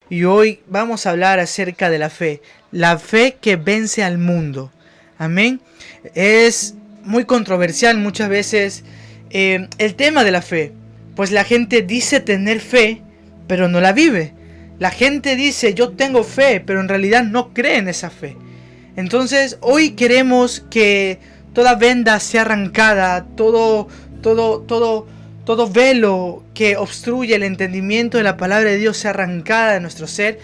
y hoy vamos a hablar acerca de la fe que vence al mundo. Amén. Es muy controversial muchas veces el tema de la fe, pues la gente dice tener fe, pero no la vive. La gente dice yo tengo fe, pero en realidad no cree en esa fe. Entonces hoy queremos que toda venda sea arrancada, todo velo que obstruye el entendimiento de la palabra de Dios sea arrancada de nuestro ser,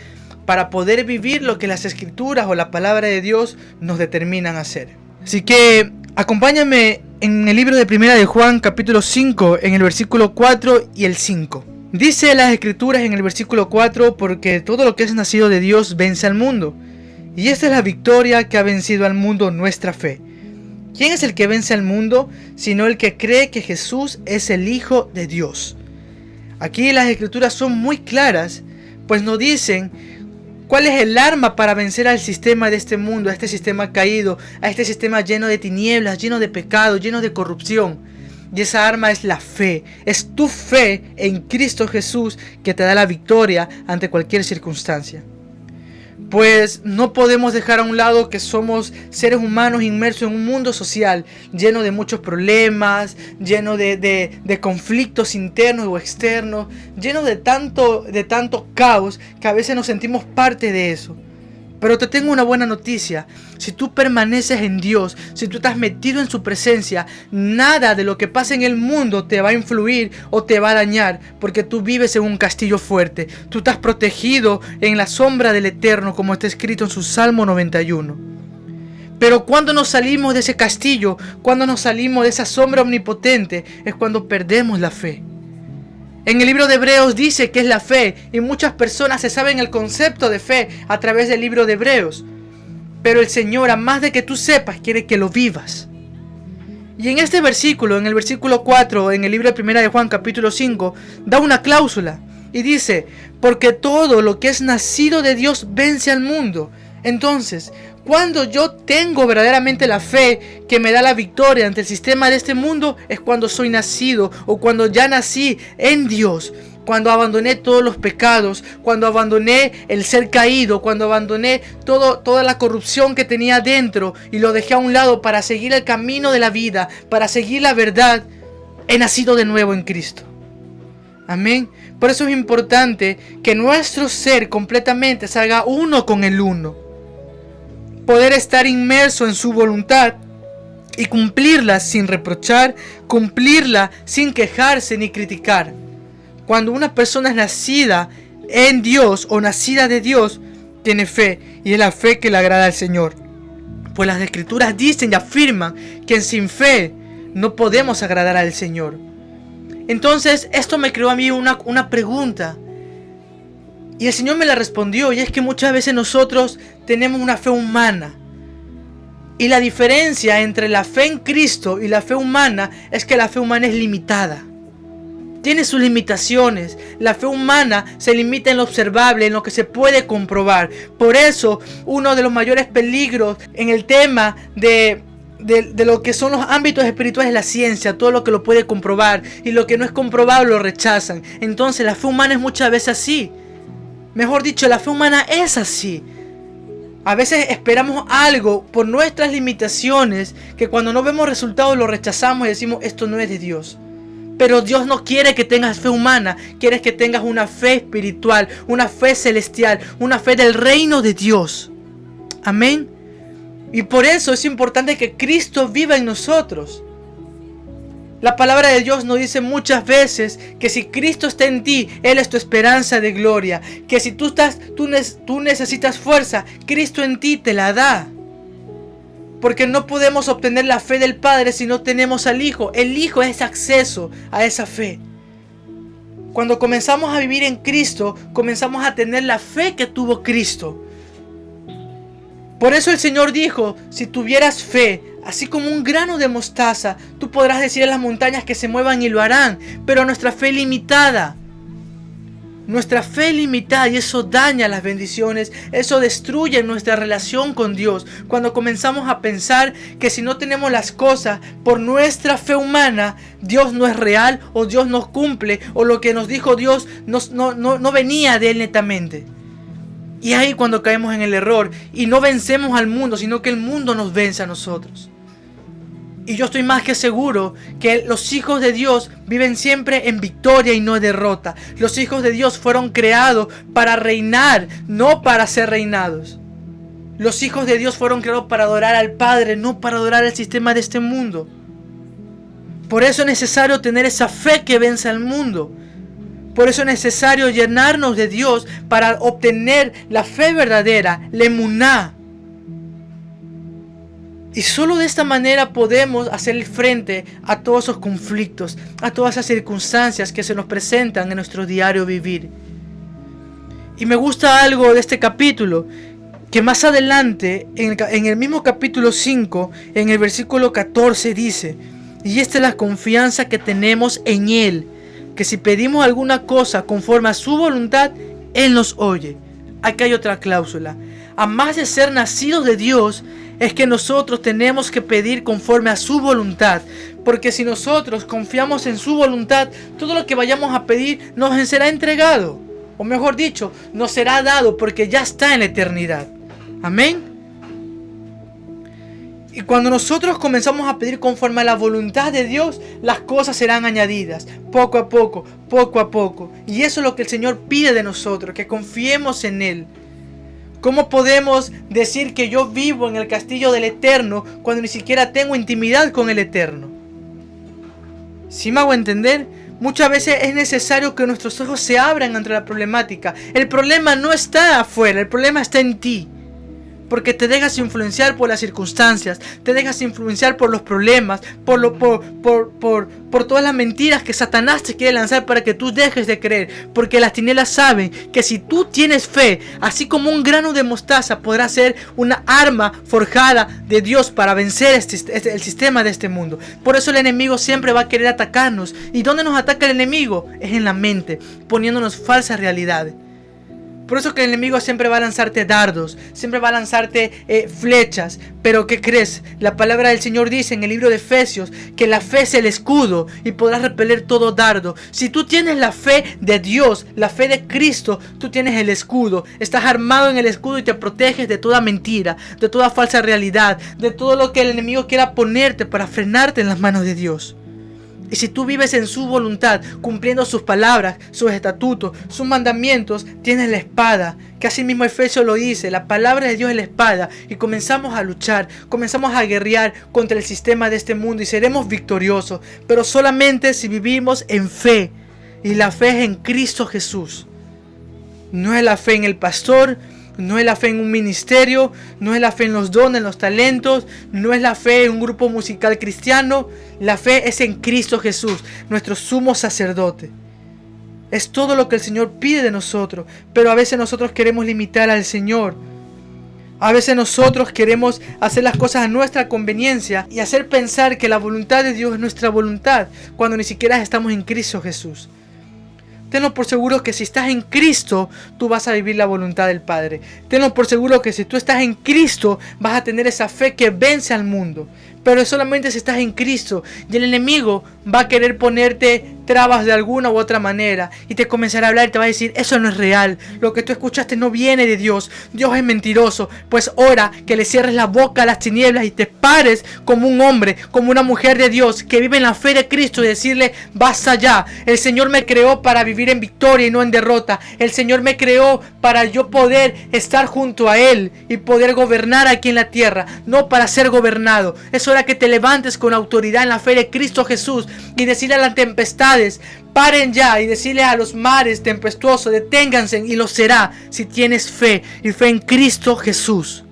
para poder vivir lo que las escrituras o la palabra de Dios nos determinan a hacer. Así que acompáñame en el libro de Primera de Juan, capítulo 5, en el versículo 4 y el 5. Dice las escrituras en el versículo 4: porque todo lo que es nacido de Dios vence al mundo, y esta es la victoria que ha vencido al mundo, nuestra fe. ¿Quién es el que vence al mundo? Sino el que cree que Jesús es el Hijo de Dios. Aquí las escrituras son muy claras, pues nos dicen cuál es el arma para vencer al sistema de este mundo, a este sistema caído, a este sistema lleno de tinieblas, lleno de pecado, lleno de corrupción. Y esa arma es la fe, es tu fe en Cristo Jesús que te da la victoria ante cualquier circunstancia. Pues no podemos dejar a un lado que somos seres humanos inmersos en un mundo social lleno de muchos problemas, lleno de conflictos internos o externos, lleno de tanto caos que a veces nos sentimos parte de eso. Pero te tengo una buena noticia: si tú permaneces en Dios, si tú estás metido en su presencia, nada de lo que pasa en el mundo te va a influir o te va a dañar, porque tú vives en un castillo fuerte. Tú estás protegido en la sombra del Eterno, como está escrito en su Salmo 91. Pero cuando nos salimos de ese castillo, cuando nos salimos de esa sombra omnipotente, es cuando perdemos la fe. En el libro de Hebreos dice que es la fe, y muchas personas se saben el concepto de fe a través del libro de Hebreos. Pero el Señor, a más de que tú sepas, quiere que lo vivas. Y en este versículo, en el versículo 4, en el libro de Primera de Juan, capítulo 5, da una cláusula y dice: porque todo lo que es nacido de Dios vence al mundo. Entonces, cuando yo tengo verdaderamente la fe que me da la victoria ante el sistema de este mundo, es cuando soy nacido, o cuando ya nací en Dios, cuando abandoné todos los pecados, cuando abandoné el ser caído, cuando abandoné toda la corrupción que tenía dentro y lo dejé a un lado para seguir el camino de la vida, para seguir la verdad. He nacido de nuevo en Cristo. Amén. Por eso es importante que nuestro ser completamente se haga uno con el uno. Poder estar inmerso en su voluntad y cumplirla sin reprochar, cumplirla sin quejarse ni criticar. Cuando una persona es nacida en Dios o nacida de Dios, tiene fe, y es la fe que le agrada al Señor. Pues las escrituras dicen y afirman que sin fe no podemos agradar al Señor. Entonces esto me creó a mí una pregunta, y el Señor me la respondió, y es que muchas veces nosotros tenemos una fe humana. Y la diferencia entre la fe en Cristo y la fe humana es que la fe humana es limitada. Tiene sus limitaciones. La fe humana se limita en lo observable, en lo que se puede comprobar. Por eso, uno de los mayores peligros en el tema de lo que son los ámbitos espirituales es la ciencia, todo lo que lo puede comprobar, y lo que no es comprobable lo rechazan. Entonces la fe humana es muchas veces así. Mejor dicho, la fe humana es así. A veces esperamos algo por nuestras limitaciones, que cuando no vemos resultados lo rechazamos y decimos: esto no es de Dios. Pero Dios no quiere que tengas fe humana, quiere que tengas una fe espiritual, una fe celestial, una fe del reino de Dios. Amén. Y por eso es importante que Cristo viva en nosotros. La palabra de Dios nos dice muchas veces que si Cristo está en ti, Él es tu esperanza de gloria. Que si tú necesitas fuerza, Cristo en ti te la da. Porque no podemos obtener la fe del Padre si no tenemos al Hijo. El Hijo es acceso a esa fe. Cuando comenzamos a vivir en Cristo, comenzamos a tener la fe que tuvo Cristo. Por eso el Señor dijo: si tuvieras fe, así como un grano de mostaza, tú podrás decir a las montañas que se muevan y lo harán. Pero nuestra fe es limitada. Nuestra fe es limitada, y eso daña las bendiciones, eso destruye nuestra relación con Dios. Cuando comenzamos a pensar que si no tenemos las cosas por nuestra fe humana, Dios no es real, o Dios no cumple, o lo que nos dijo Dios no venía de Él netamente. Y ahí cuando caemos en el error y no vencemos al mundo, sino que el mundo nos vence a nosotros. Y yo estoy más que seguro que los hijos de Dios viven siempre en victoria y no en derrota. Los hijos de Dios fueron creados para reinar, no para ser reinados. Los hijos de Dios fueron creados para adorar al Padre, no para adorar el sistema de este mundo. Por eso es necesario tener esa fe que vence al mundo. Por eso es necesario llenarnos de Dios para obtener la fe verdadera, la emuná. Y solo de esta manera podemos hacer frente a todos esos conflictos, a todas esas circunstancias que se nos presentan en nuestro diario vivir. Y me gusta algo de este capítulo, que más adelante, en el mismo capítulo 5, en el versículo 14 dice: y esta es la confianza que tenemos en Él, que si pedimos alguna cosa conforme a su voluntad, Él nos oye. Aquí hay otra cláusula. A más de ser nacidos de Dios, es que nosotros tenemos que pedir conforme a su voluntad. Porque si nosotros confiamos en su voluntad, todo lo que vayamos a pedir nos será entregado. O mejor dicho, nos será dado porque ya está en la eternidad. Amén. Y cuando nosotros comenzamos a pedir conforme a la voluntad de Dios, las cosas serán añadidas, poco a poco, poco a poco. Y eso es lo que el Señor pide de nosotros, que confiemos en Él. ¿Cómo podemos decir que yo vivo en el castillo del Eterno cuando ni siquiera tengo intimidad con el Eterno? ¿Sí me hago entender? Muchas veces es necesario que nuestros ojos se abran ante la problemática. El problema no está afuera, el problema está en ti. Porque te dejas influenciar por las circunstancias, te dejas influenciar por los problemas, por todas las mentiras que Satanás te quiere lanzar para que tú dejes de creer. Porque las tinieblas saben que si tú tienes fe, así como un grano de mostaza podrá ser una arma forjada de Dios para vencer el sistema de este mundo. Por eso el enemigo siempre va a querer atacarnos. ¿Y dónde nos ataca el enemigo? Es en la mente, poniéndonos falsas realidades. Por eso que el enemigo siempre va a lanzarte dardos, siempre va a lanzarte flechas. Pero ¿qué crees? La palabra del Señor dice en el libro de Efesios que la fe es el escudo y podrás repeler todo dardo. Si tú tienes la fe de Dios, la fe de Cristo, tú tienes el escudo. Estás armado en el escudo y te proteges de toda mentira, de toda falsa realidad, de todo lo que el enemigo quiera ponerte para frenarte en las manos de Dios. Y si tú vives en su voluntad, cumpliendo sus palabras, sus estatutos, sus mandamientos, tienes la espada, que así mismo Efesios lo dice, la palabra de Dios es la espada, y comenzamos a luchar, comenzamos a guerrear contra el sistema de este mundo y seremos victoriosos, pero solamente si vivimos en fe, y la fe es en Cristo Jesús. No es la fe en el pastor, no es la fe en un ministerio, no es la fe en los dones, en los talentos, no es la fe en un grupo musical cristiano. La fe es en Cristo Jesús, nuestro sumo sacerdote. Es todo lo que el Señor pide de nosotros, pero a veces nosotros queremos limitar al Señor. A veces nosotros queremos hacer las cosas a nuestra conveniencia y hacer pensar que la voluntad de Dios es nuestra voluntad, cuando ni siquiera estamos en Cristo Jesús. Tenlo por seguro que si estás en Cristo, tú vas a vivir la voluntad del Padre. Tenlo por seguro que si tú estás en Cristo, vas a tener esa fe que vence al mundo. Pero es solamente si estás en Cristo. Y el enemigo va a querer ponerte trabas de alguna u otra manera. Y te comenzará a hablar y te va a decir, eso no es real. Lo que tú escuchaste no viene de Dios. Dios es mentiroso. Pues ora que le cierres la boca a las tinieblas y te pares como un hombre, como una mujer de Dios que vive en la fe de Cristo y decirle, basta ya. El Señor me creó para vivir en victoria y no en derrota. El Señor me creó para yo poder estar junto a Él y poder gobernar aquí en la tierra, no para ser gobernado. Es hora que te levantes con autoridad en la fe de Cristo Jesús y decirle a las tempestades, paren ya, y decirle a los mares tempestuosos, deténganse, y lo será si tienes fe y fe en Cristo Jesús.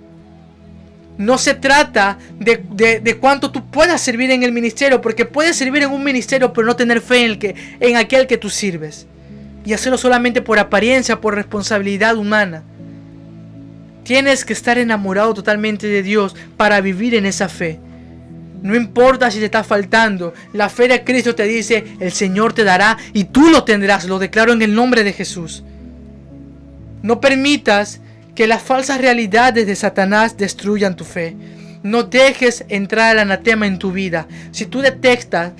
No se trata de cuánto tú puedas servir en el ministerio, porque puedes servir en un ministerio pero no tener fe en aquel que tú sirves y hacerlo solamente por apariencia, por responsabilidad humana. Tienes que estar enamorado totalmente de Dios para vivir en esa fe. No importa si te está faltando, la fe de Cristo te dice, el Señor te dará y tú lo tendrás, lo declaro en el nombre de Jesús. No permitas que las falsas realidades de Satanás destruyan tu fe. No dejes entrar el anatema en tu vida. Si tú detectas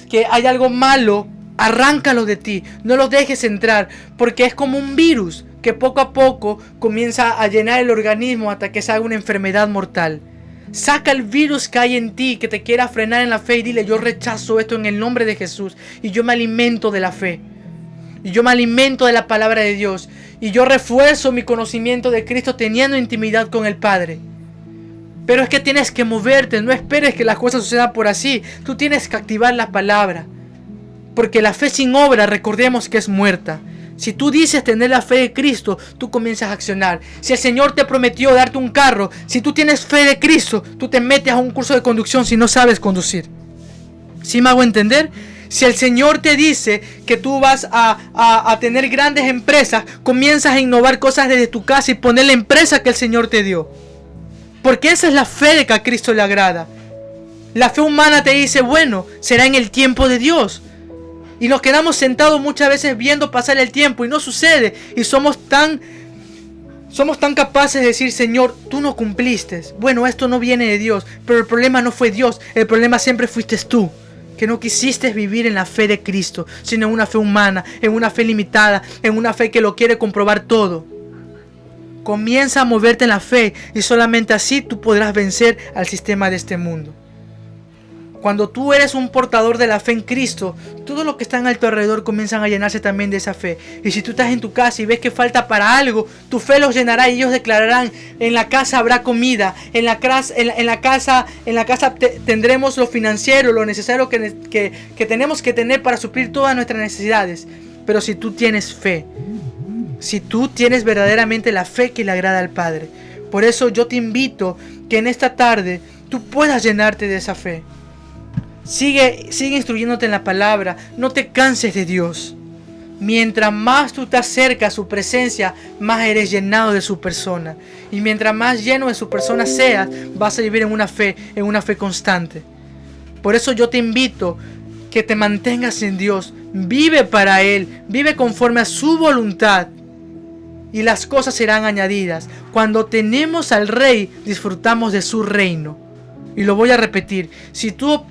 que hay algo malo, arráncalo de ti. No lo dejes entrar, porque es como un virus. que poco a poco comienza a llenar el organismo hasta que salga una enfermedad mortal. Saca el virus que hay en ti, que te quiera frenar en la fe, y dile: yo rechazo esto en el nombre de Jesús, y yo me alimento de la fe, y yo me alimento de la palabra de Dios, y yo refuerzo mi conocimiento de Cristo teniendo intimidad con el Padre. Pero es que tienes que moverte, no esperes que las cosas sucedan por así. Tú tienes que activar la palabra, porque la fe sin obra, recordemos que es muerta. Si tú dices tener la fe de Cristo, tú comienzas a accionar. Si el Señor te prometió darte un carro, si tú tienes fe de Cristo, tú te metes a un curso de conducción si no sabes conducir. ¿Sí me hago entender? Si el Señor te dice que tú vas a tener grandes empresas, comienzas a innovar cosas desde tu casa y poner la empresa que el Señor te dio. Porque esa es la fe de que a Cristo le agrada. La fe humana te dice: bueno, será en el tiempo de Dios. Y nos quedamos sentados muchas veces viendo pasar el tiempo y no sucede. Y somos tan capaces de decir: Señor, tú no cumpliste. Bueno, esto no viene de Dios. Pero el problema no fue Dios. El problema siempre fuiste tú, que no quisiste vivir en la fe de Cristo, sino en una fe humana, en una fe limitada, en una fe que lo quiere comprobar todo. Comienza a moverte en la fe, y solamente así tú podrás vencer al sistema de este mundo. Cuando tú eres un portador de la fe en Cristo, todo lo que está a tu alrededor comienzan a llenarse también de esa fe. Y si tú estás en tu casa y ves que falta para algo, tu fe los llenará y ellos declararán: en la casa habrá comida, en la casa tendremos lo financiero, lo necesario que tenemos que tener para suplir todas nuestras necesidades. Pero si tú tienes fe, si tú tienes verdaderamente la fe que le agrada al Padre. Por eso yo te invito que en esta tarde tú puedas llenarte de esa fe. Sigue instruyéndote en la palabra. No te canses de Dios. Mientras más tú te acercas a su presencia, más eres llenado de su persona. Y mientras más lleno de su persona seas, vas a vivir en una fe constante. Por eso yo te invito que te mantengas en Dios. Vive para Él. Vive conforme a su voluntad. Y las cosas serán añadidas. Cuando tenemos al Rey, disfrutamos de su reino. Y lo voy a repetir: si tú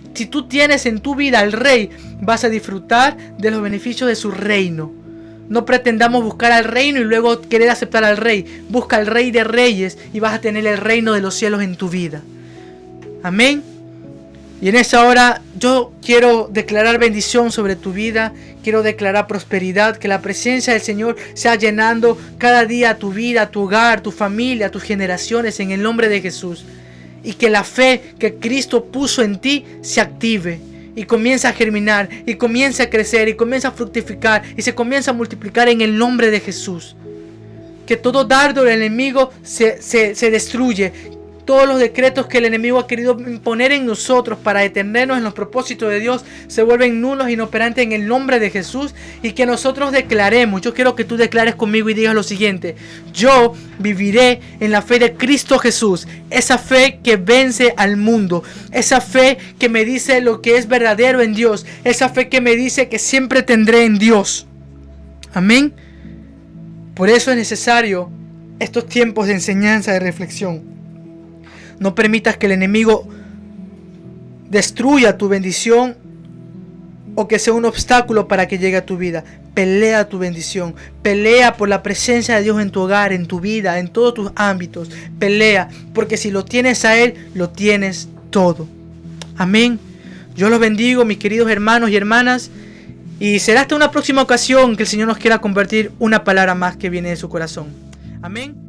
tienes en tu vida al Rey, vas a disfrutar de los beneficios de su reino. No pretendamos buscar al reino y luego querer aceptar al Rey. Busca al Rey de Reyes y vas a tener el reino de los cielos en tu vida. Amén. Y en esta hora yo quiero declarar bendición sobre tu vida. Quiero declarar prosperidad. Que la presencia del Señor sea llenando cada día tu vida, tu hogar, tu familia, tus generaciones, en el nombre de Jesús. Y que la fe que Cristo puso en ti se active y comienza a germinar y comienza a crecer y comienza a fructificar y se comienza a multiplicar en el nombre de Jesús. Que todo dardo del enemigo se destruye. Todos los decretos que el enemigo ha querido imponer en nosotros para detenernos en los propósitos de Dios se vuelven nulos e inoperantes en el nombre de Jesús. Y que nosotros declaremos: yo quiero que tú declares conmigo y digas lo siguiente: yo viviré en la fe de Cristo Jesús. Esa fe que vence al mundo. Esa fe que me dice lo que es verdadero en Dios. Esa fe que me dice que siempre tendré en Dios. Amén. Por eso es necesario estos tiempos de enseñanza, de reflexión. No permitas que el enemigo destruya tu bendición o que sea un obstáculo para que llegue a tu vida. Pelea tu bendición. Pelea por la presencia de Dios en tu hogar, en tu vida, en todos tus ámbitos. Pelea, porque si lo tienes a Él, lo tienes todo. Amén. Yo los bendigo, mis queridos hermanos y hermanas. Y será hasta una próxima ocasión que el Señor nos quiera convertir una palabra más que viene de su corazón. Amén.